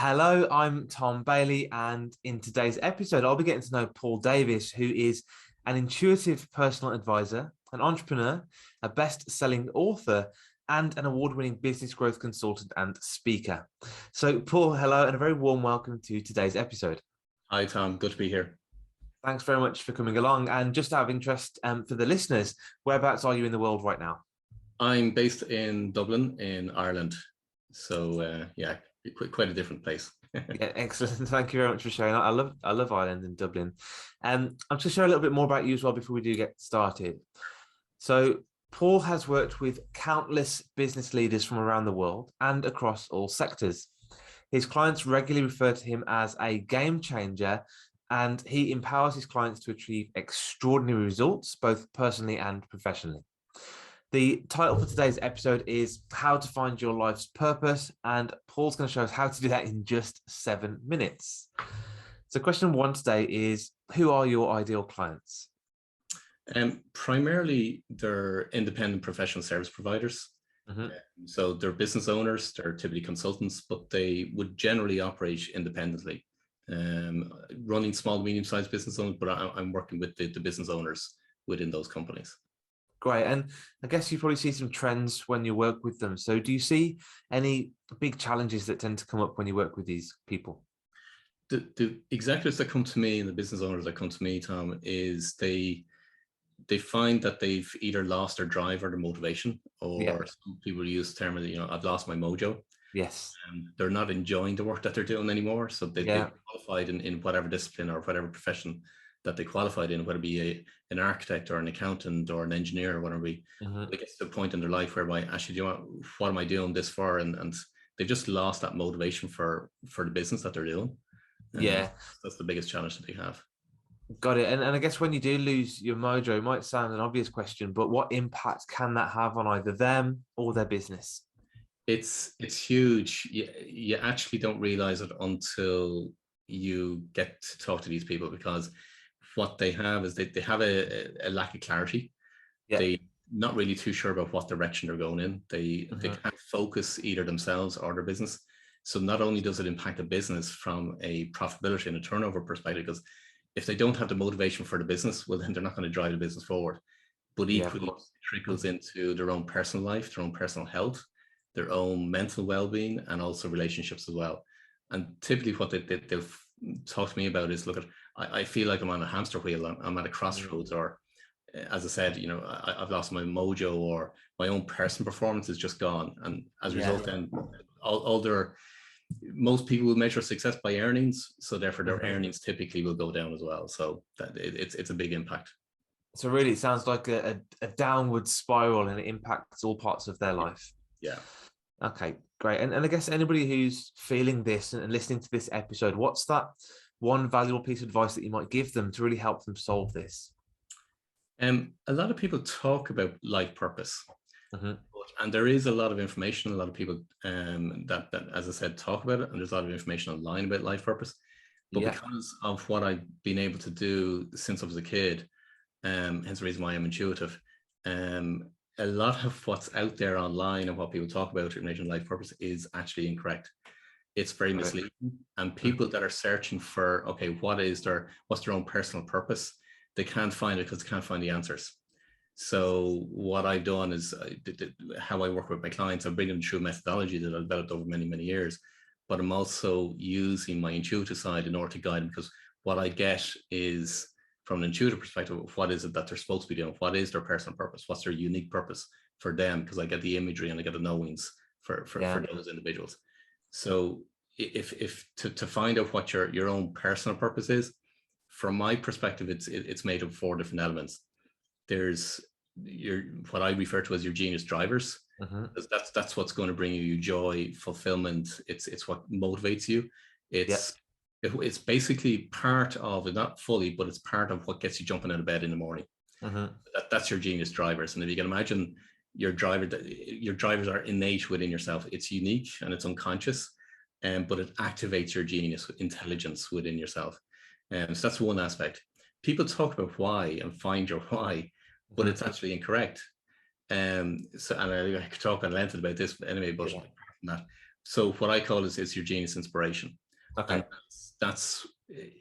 Hello, I'm Tom Bailey, and in today's episode, I'll be getting to know Paul Davis, who is an intuitive personal advisor, an entrepreneur, a best-selling author, and an award-winning business growth consultant and speaker. So, Paul, hello, and a very warm welcome to today's episode. Hi, Tom. Good to be here. Thanks very much for coming along. And just out of interest for the listeners, whereabouts are you in the world right now? I'm based in Dublin, in Ireland. So, quite a different place. Yeah, excellent. Thank you very much for sharing. I love Ireland and Dublin. I'm just to share a little bit more about you as well before we do get started. So Paul has worked with countless business leaders from around the world and across all sectors. His clients regularly refer to him as a game changer, and he empowers his clients to achieve extraordinary results, both personally and professionally. The title for today's episode is How to Find Your Life's Purpose, and Paul's going to show us how to do that in just 7 minutes. So question one today is, who are your ideal clients? Primarily, they're independent professional service providers. So they're business owners, they're typically consultants, but they would generally operate independently. Running small, medium-sized business owners, but I'm working with the business owners within those companies. Great. And I guess you probably see some trends when you work with them. So do you see any big challenges that tend to come up when you work with these people? The executives that come to me and the business owners that come to me, Tom, is they find that they've either lost their drive or their motivation, or some people use the term, I've lost my mojo. Yes. They're not enjoying the work that they're doing anymore. So they've qualified in whatever discipline or whatever profession that they qualified in, whether it be an architect or an accountant or an engineer or whatever. They get to the point in their life whereby, actually, what am I doing this for? And they've just lost that motivation for the business that they're doing. That's the biggest challenge that they have. Got it. And I guess when you do lose your mojo, it might sound an obvious question, but what impact can that have on either them or their business? It's huge. You actually don't realize it until you get to talk to these people, because what they have is they have a lack of clarity. They're not really too sure about what direction they're going in. They can't focus either themselves or their business. So not only does it impact the business from a profitability and a turnover perspective, because if they don't have the motivation for the business, well, then they're not going to drive the business forward. But equally, it trickles into their own personal life, their own personal health, their own mental well-being, and also relationships as well. And typically what they'll talk to me about is, look, I feel like I'm on a hamster wheel. I'm at a crossroads, or as I said, I've lost my mojo, or my own personal performance is just gone. And as a result, then most people will measure success by earnings. So therefore their earnings typically will go down as well. So that it's a big impact. So really, it sounds like a downward spiral, and it impacts all parts of their life. Yeah. Okay, great. And I guess anybody who's feeling this and listening to this episode, what's that one valuable piece of advice that you might give them to really help them solve this? A lot of people talk about life purpose, and there is a lot of information. A lot of people that, as I said, talk about it, and there's a lot of information online about life purpose. But because of what I've been able to do since I was a kid, hence the reason why I'm intuitive, a lot of what's out there online and what people talk about in relation to life purpose is actually incorrect. It's very misleading, and people that are searching for, okay, what's their own personal purpose, they can't find it because they can't find the answers. So what I've done is, how I work with my clients, I'm bringing them through a methodology that I've developed over many, many years, but I'm also using my intuitive side in order to guide them, because what I get is, from an intuitive perspective, what is it that they're supposed to be doing? What is their personal purpose? What's their unique purpose for them? Because I get the imagery and I get the knowings for those individuals. So if to find out what your own personal purpose is, from my perspective, it's made of 4 different elements. There's what I refer to as your genius drivers. That's what's going to bring you joy, fulfillment. It's what motivates you. It's basically part of, not fully, but it's part of what gets you jumping out of bed in the morning. That's your genius drivers. And if you can imagine your drivers are innate within yourself. It's unique and it's unconscious, but it activates your genius intelligence within yourself. So that's one aspect. People talk about why and find your why, but it's actually incorrect. And I could talk on length about this, but anyway, but apart from that, So what I call is your genius inspiration. Okay. And that's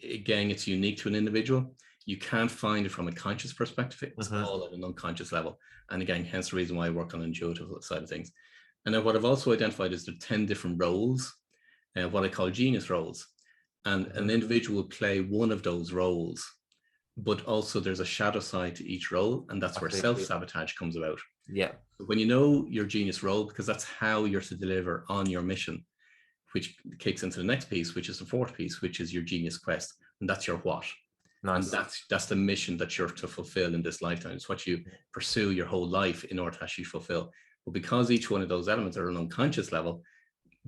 again, it's unique to an individual. You can't find it from a conscious perspective. It's all at an unconscious level. And again, hence the reason why I work on the intuitive side of things. And then what I've also identified is there are 10 different roles, what I call genius roles. And an individual will play one of those roles, but also there's a shadow side to each role. And that's where self-sabotage comes about. Yeah. When you know your genius role, because that's how you're to deliver on your mission, which kicks into the next piece, which is the fourth piece, which is your genius quest. And that's your what. Nice. And that's the mission that you're to fulfill in this lifetime. It's what you pursue your whole life in order to actually fulfill. But because each one of those elements are on an unconscious level,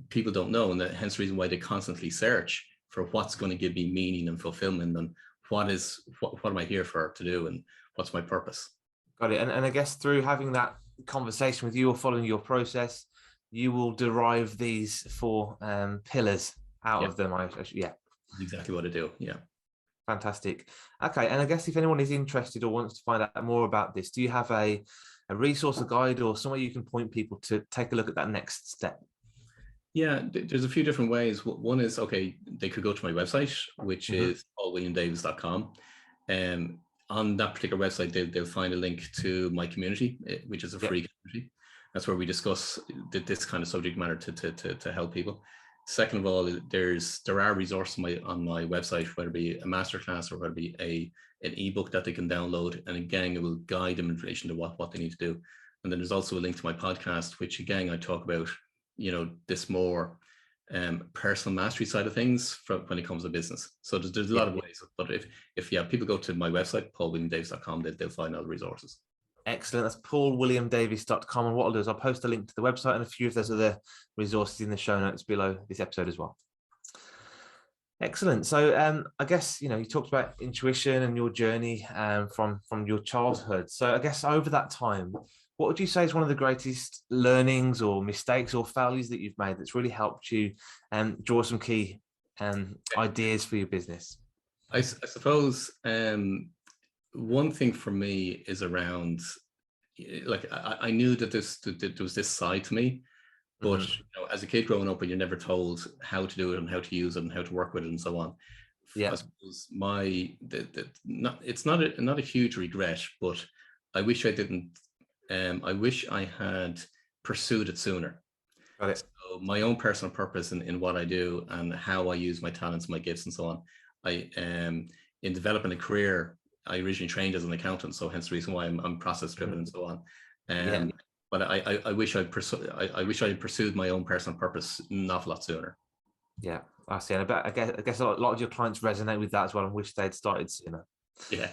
people don't know. And hence the reason why they constantly search for what's going to give me meaning and fulfillment, and what am I here for to do, and what's my purpose. Got it. And I guess through having that conversation with you or following your process, you will derive these 4 pillars out of them. Yeah. Exactly what I do. Yeah. Fantastic. Okay. And I guess if anyone is interested or wants to find out more about this, do you have a resource, a guide, or somewhere you can point people to take a look at that next step? Yeah, there's a few different ways. One is, okay, they could go to my website, which is paulwilliamdavis.com. On that particular website, they'll find a link to my community, which is a free community. That's where we discuss this kind of subject matter to help people. Second of all, there are resources on my website, whether it be a masterclass or whether it be an ebook that they can download. And again, it will guide them in relation to what they need to do. And then there's also a link to my podcast, which again, I talk about, this more personal mastery side of things when it comes to business. So there's a lot of ways. But if people go to my website, paulwilliamdavis.com, they'll find all the resources. Excellent. That's paulwilliamdavis.com. And what I'll do is I'll post a link to the website and a few of those other resources in the show notes below this episode as well. Excellent. So I guess, you talked about intuition and your journey from your childhood. So I guess over that time, what would you say is one of the greatest learnings or mistakes or failures that you've made that's really helped you draw some key ideas for your business? I suppose one thing for me is around, like, I knew that there was this side to me, but as a kid growing up, and you're never told how to do it and how to use it and how to work with it and so on. I suppose it's not a huge regret, but I wish I didn't. I wish I had pursued it sooner. Got it. So my own personal purpose in what I do and how I use my talents, my gifts, and so on. In developing a career, I originally trained as an accountant, so hence the reason why I'm process driven and so on. But I wish I had pursued my own personal purpose an awful lot sooner. Yeah, I see. And I guess a lot of your clients resonate with that as well and wish they'd started sooner. Yeah.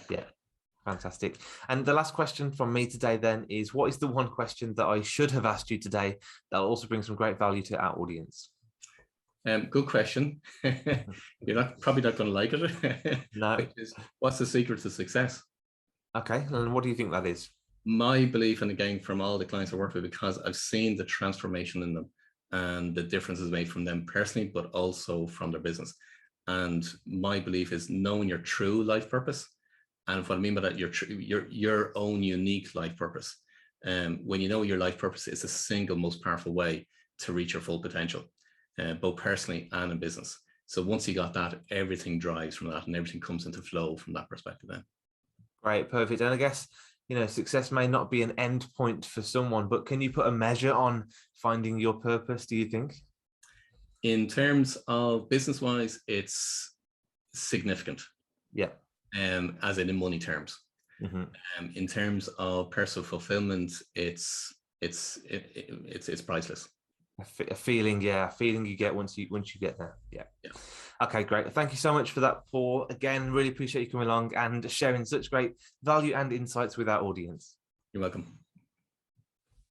Fantastic. And the last question from me today then is, what is the one question that I should have asked you today that'll also bring some great value to our audience? Good question. You're probably not going to like it. No. What's the secret to success? Okay. And what do you think that is? My belief, and again, from all the clients I work with, because I've seen the transformation in them and the differences made from them personally, but also from their business. And my belief is knowing your true life purpose. And what I mean by that, your own unique life purpose. When you know your life purpose, it's the single most powerful way to reach your full potential, both personally and in business. So once you got that, everything drives from that and everything comes into flow from that perspective then. Great, perfect. And I guess, success may not be an end point for someone, but can you put a measure on finding your purpose, do you think? In terms of business-wise, it's significant. Yeah. As in money terms. In terms of personal fulfillment, it's priceless. A feeling you get once you get there. Yeah. Okay, great. Thank you so much for that, Paul. Again, really appreciate you coming along and sharing such great value and insights with our audience. You're welcome.